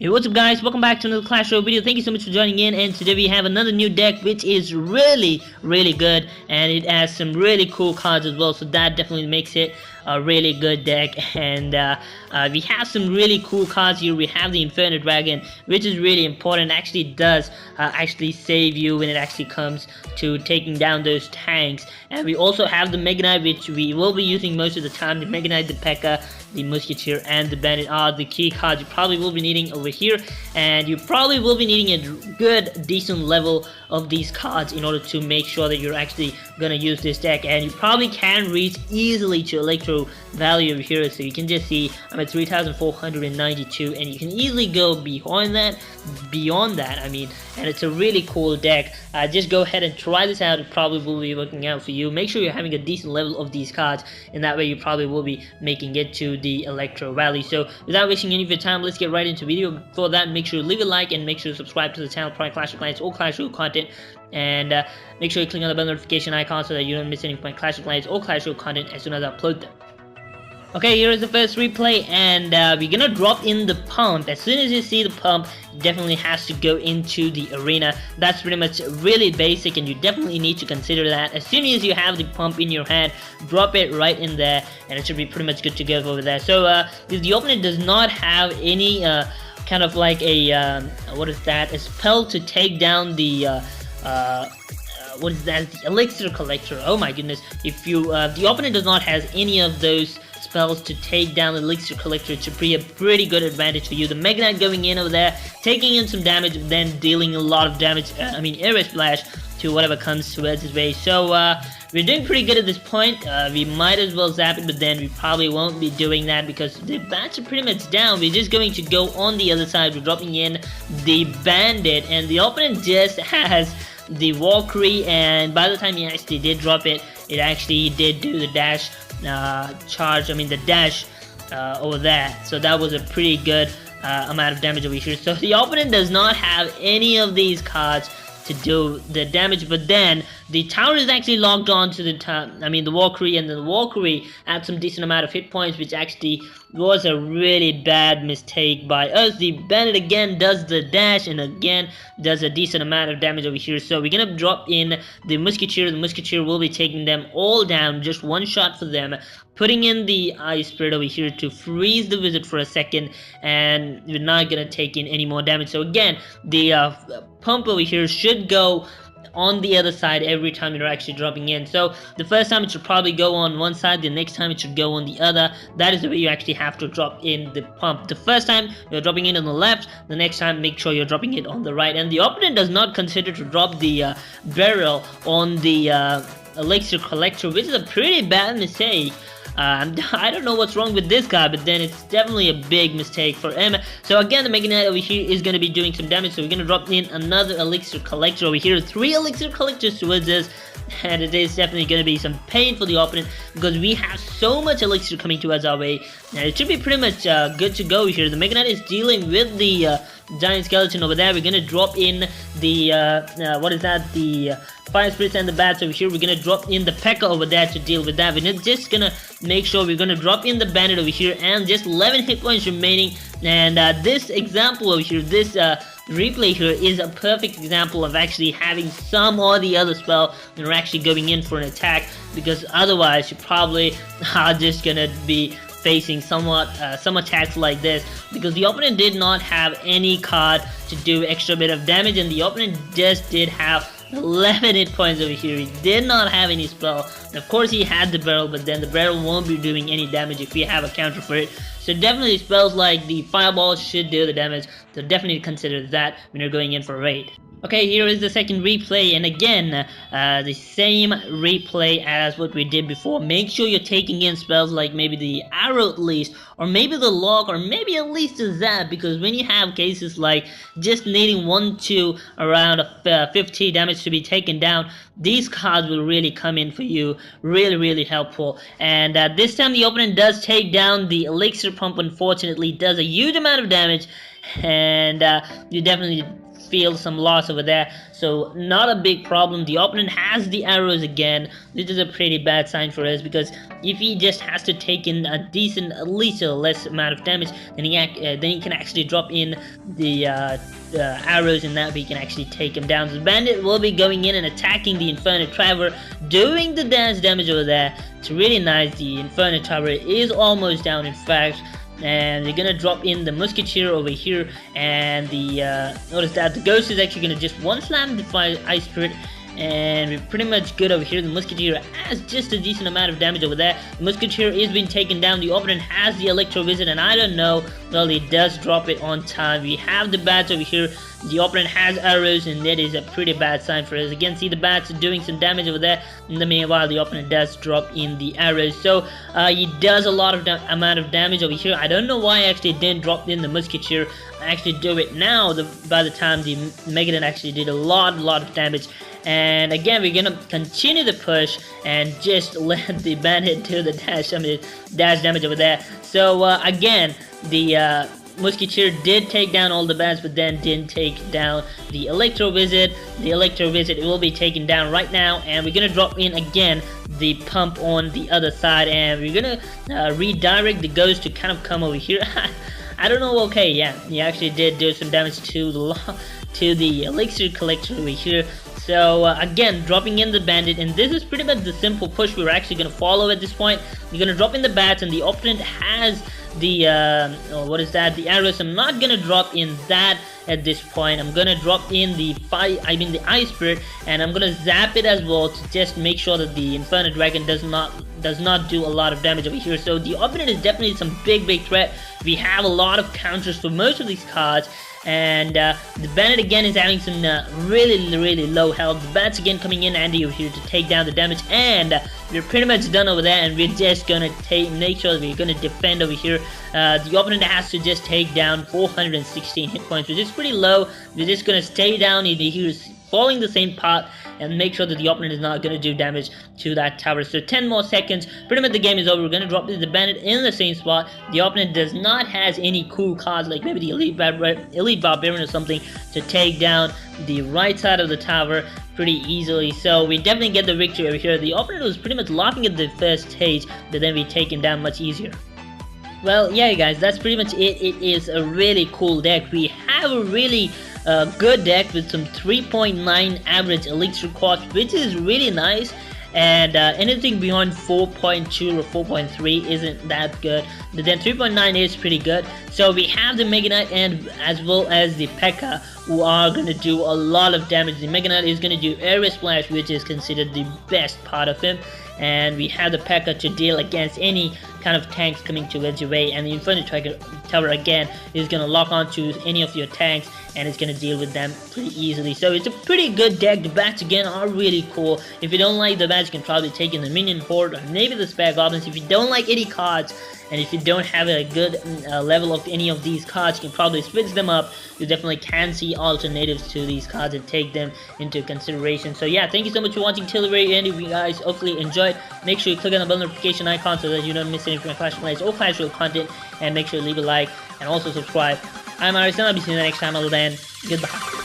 Hey, what's up guys, welcome back to another Clash Royale video. Thank you so much for joining in, and today we have another new deck which is really good, and it has some really cool cards as well, so that definitely makes it a really good deck. And we have some really cool cards here. We have the Inferno Dragon, which is really important. Actually does actually save you when it actually comes to taking down those tanks. And we also have the Mega Knight, which we will be using most of the time. The Mega Knight, the Pekka, the Musketeer, and the Bandit are the key cards you probably will be needing over here, and you probably will be needing a good decent level of these cards in order to make sure that you're actually gonna use this deck. And you probably can reach easily to Electro value over here, so you can just see I'm at 3,492, and you can easily go beyond that I mean, and it's a really cool deck. Just go ahead and try this out. It probably will be working out for you. Make sure you're having a decent level of these cards, and that way you probably will be making it to the Electro Valley. So without wasting any of your time, let's get right into the video. Before that, make sure you leave a like and make sure you subscribe to the channel for Clash of Clans or Clash Royale content, and make sure you click on the bell notification icon so that you don't miss any of my Clash of Clans or Clash Royale content as soon as I upload them. Okay, here is the first replay, and we're gonna drop in the pump. As soon as you see the pump, it definitely has to go into the arena. That's pretty much really basic, and you definitely need to consider that. As soon as you have the pump in your hand, drop it right in there, and it should be pretty much good to go over there. So if the opponent does not have any kind of like a what is that? A spell to take down the what is that? The elixir collector. Oh my goodness! If you the opponent does not have any of those spells to take down the elixir collector, it should be a pretty good advantage for you. The Mega Knight going in over there, taking in some damage, then dealing a lot of damage. I mean, Ayrus splash to whatever comes towards his way. So we're doing pretty good at this point. We might as well zap it, but then we probably won't be doing that because the bats are pretty much down. We're just going to go on the other side. We're dropping in the Bandit, and the opponent just has the Valkyrie, and by the time he actually did drop it, it actually did do the dash charge, I mean the dash over there. So that was a pretty good amount of damage over here. So the opponent does not have any of these cards to do the damage, but then the tower is actually locked on to the the Valkyrie, and the Valkyrie had some decent amount of hit points, which actually was a really bad mistake by us. The Bandit again does the dash and again does a decent amount of damage over here. So we're gonna drop in the Musketeer. The Musketeer will be taking them all down, just one shot for them, putting in the Ice Spirit over here to freeze the Wizard for a second, and we're not gonna take in any more damage. So again, the pump over here should go on the other side every time you're actually dropping in. So the first time it should probably go on one side, the next time it should go on the other. That is the way you actually have to drop in the pump. The first time you're dropping it on the left, the next time make sure you're dropping it on the right. And the opponent does not consider to drop the barrel on the elixir collector, which is a pretty bad mistake. I don't know what's wrong with this guy, but then it's definitely a big mistake for him. So again, the Mega Knight over here is going to be doing some damage, so we're going to drop in another elixir collector over here. 3 elixir collectors towards us, and it is definitely going to be some pain for the opponent because we have so much elixir coming towards our way, and it should be pretty much good to go here. The Mega Knight is dealing with the giant skeleton over there. We're going to drop in the what is that? The Fire Spirits and the Bats over here. We're going to drop in the Pekka over there to deal with that. We're just going to make sure we're going to drop in the Bandit over here, and just 11 hit points remaining. And this example over here, this replay here is a perfect example of actually having some or the other spell when you're actually going in for an attack, because otherwise you probably are just going to be facing some attacks like this, because the opponent did not have any card to do extra bit of damage, and the opponent just did have 11 hit points over here. He did not have any spell. Of course he had the barrel, but then the barrel won't be doing any damage if we have a counter for it. So definitely spells like the fireball should do the damage, so definitely consider that when you're going in for a raid. Okay, here is the second replay, and again, the same replay as what we did before. Make sure you're taking in spells like maybe the arrow at least, or maybe the lock, or maybe at least a zap, because when you have cases like just needing 1-2 around 50 damage to be taken down, these cards will really come in for you, really helpful. And this time the opponent does take down the elixir pump. Unfortunately, does a huge amount of damage, and you definitely feel some loss over there, so not a big problem. The opponent has the arrows again. This is a pretty bad sign for us, because if he just has to take in a decent, at least a less amount of damage, then he can actually drop in the arrows, and that we can actually take him down. So the bandit will be going in and attacking the Inferno Tower, doing the dance damage over there. It's really nice. The Inferno Tower is almost down, in fact. And they're gonna drop in the musketeer over here, and the notice that the ghost is actually gonna just one slam the ice spirit, and we're pretty much good over here. The musketeer has just a decent amount of damage over there. The musketeer is being taken down. The opponent has the electro visit, and I don't know, well, he does drop it on time. We have the bats over here. The opponent has arrows, and that is a pretty bad sign for us. Again, see the bats doing some damage over there. In the meanwhile, the opponent does drop in the arrows, so he does a lot of amount of damage over here. I don't know why I actually didn't drop in the musketeer. I actually do it now. By the time the Megadon actually did a lot of damage. And again, we're gonna continue the push and just let the bandit do the dash damage over there. So again, the musketeer did take down all the bats, but then didn't take down the electro visit. The electro visit will be taken down right now, and we're gonna drop in again the pump on the other side, and we're gonna redirect the ghost to kind of come over here. I don't know. Okay, yeah, he actually did do some damage to the elixir collector over here. So again, dropping in the bandit, and this is pretty much the simple push we're actually going to follow at this point. We're going to drop in the bats, and the opponent has the what is that? The arrows. I'm not going to drop in that at this point. I'm going to drop in the ice spirit, and I'm going to zap it as well to just make sure that the Inferno Dragon does not do a lot of damage over here. So the opponent is definitely some big threat. We have a lot of counters for most of these cards. And the bandit again is having some really low health. The bats again coming in handy over here to take down the damage, and we're pretty much done over there. And we're just gonna make sure that we're gonna defend over here. The opponent has to just take down 416 hit points, which is pretty low. We're just gonna stay down in here, following the same path, and make sure that the opponent is not going to do damage to that tower. So 10 more seconds, pretty much the game is over. We're going to drop the bandit in the same spot. The opponent does not has any cool cards like maybe the elite barbarian or something to take down the right side of the tower pretty easily. So we definitely get the victory over here. The opponent was pretty much laughing at the first stage, but then we take him down much easier. Well, yeah guys, that's pretty much it. It is a really cool deck. We have a really good deck with some 3.9 average elixir cost, which is really nice. And anything beyond 4.2 or 4.3 isn't that good, but then 3.9 is pretty good. So we have the Mega Knight and as well as the Pekka, who are going to do a lot of damage. The Mega Knight is going to do Ayrus Splash, which is considered the best part of him, and we have the Pekka to deal against any kind of tanks coming towards your way, and the Inferno Tower again is going to lock onto any of your tanks, and it's going to deal with them pretty easily. So it's a pretty good deck. The bats again are really cool. If you don't like the bats, you can probably take in the minion horde or maybe the spare goblins. If you don't like any cards, and if you don't have a good level of any of these cards, you can probably switch them up. You definitely can see alternatives to these cards and take them into consideration. So yeah, thank you so much for watching till the very end. If you guys hopefully enjoyed, make sure you click on the bell notification icon so that you don't miss any of my Clash Plays or Clash Royale content, and make sure you leave a like and also subscribe. I'm Ayrus, and I'll be seeing you next time. Until then, goodbye.